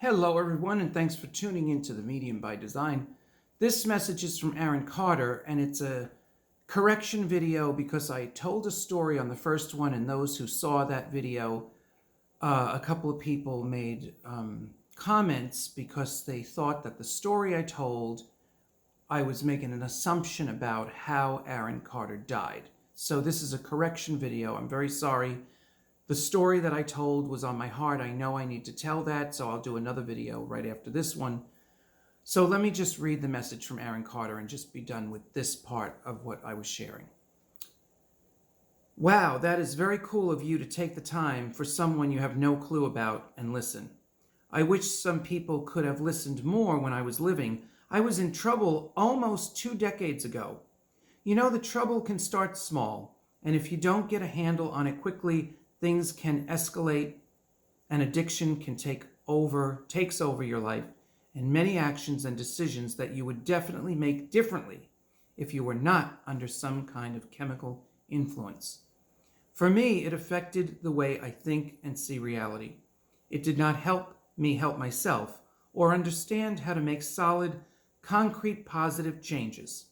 Hello everyone, and thanks for tuning into The Medium by Design. This message is from Aaron Carter, and it's a correction video because I told a story on the first one, and those who saw that video, a couple of people made comments because they thought that the story I told, I was making an assumption about how Aaron Carter died. So this is a correction video. I'm very sorry. The story that I told was on my heart. I know I need to tell that, so I'll do another video right after this one. So let me just read the message from Aaron Carter and just be done with this part of what I was sharing. Wow, that is very cool of you to take the time for someone you have no clue about and listen. I wish some people could have listened more when I was living. I was in trouble almost 2 decades ago. You know, the trouble can start small, and if you don't get a handle on it quickly, things can escalate, and addiction can takes over your life, and many actions and decisions that you would definitely make differently if you were not under some kind of chemical influence. For me, it affected the way I think and see reality. It did not help me help myself or understand how to make solid, concrete, positive changes.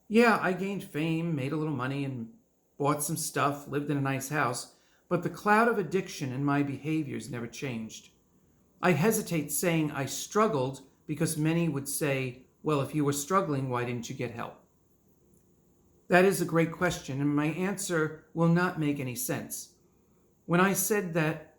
Yeah, I gained fame, made a little money, and bought some stuff, lived in a nice house, but the cloud of addiction in my behaviors never changed. I hesitate saying I struggled because many would say, well, if you were struggling, why didn't you get help? That is a great question, and my answer will not make any sense. When I said that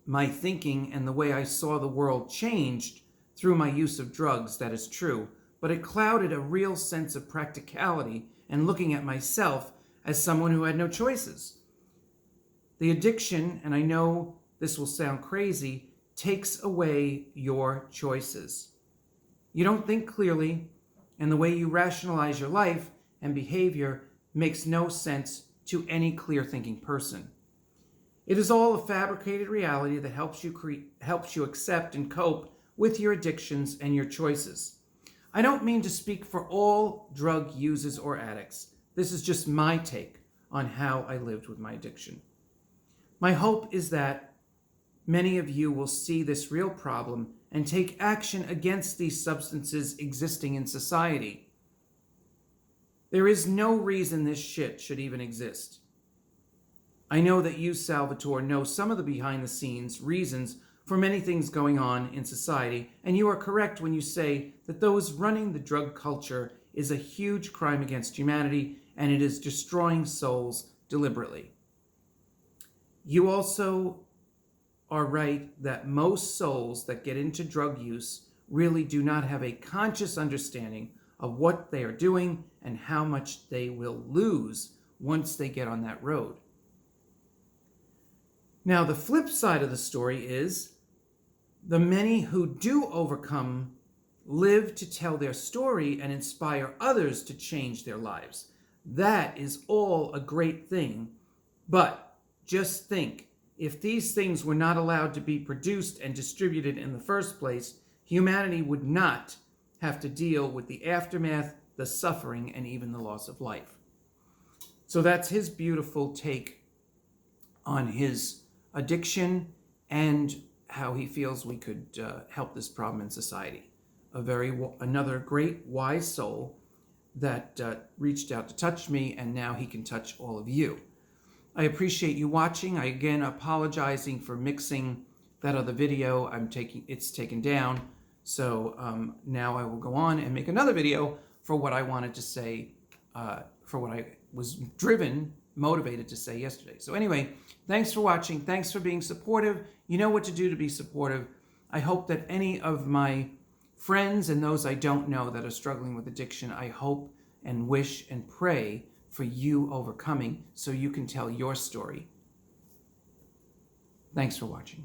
my thinking and the way I saw the world changed through my use of drugs, that is true, but it clouded a real sense of practicality and looking at myself as someone who had no choices. The addiction, and I know this will sound crazy, takes away your choices. You don't think clearly, and the way you rationalize your life and behavior makes no sense to any clear-thinking person. It is all a fabricated reality that helps you accept and cope with your addictions and your choices. I don't mean to speak for all drug users or addicts. This is just my take on how I lived with my addiction. My hope is that many of you will see this real problem and take action against these substances existing in society. There is no reason this shit should even exist. I know that you, Salvatore, know some of the behind-the-scenes reasons for many things going on in society, and you are correct when you say that those running the drug culture is a huge crime against humanity, and it is destroying souls deliberately. You also are right that most souls that get into drug use really do not have a conscious understanding of what they are doing and how much they will lose once they get on that road. Now, the flip side of the story is the many who do overcome live to tell their story and inspire others to change their lives. That is all a great thing, but just think, if these things were not allowed to be produced and distributed in the first place, humanity would not have to deal with the aftermath, the suffering, and even the loss of life. So that's his beautiful take on his addiction and how he feels we could help this problem in society. Another great wise soul that reached out to touch me, and now he can touch all of you. I appreciate you watching. I again apologizing for mixing that other video. It's taken down. So now I will go on and make another video for what I wanted to say, for what I was motivated to say yesterday. So anyway, thanks for watching. Thanks for being supportive. You know what to do to be supportive. I hope that any of my friends and those I don't know that are struggling with addiction, I hope and wish and pray for you overcoming so you can tell your story. Thanks for watching.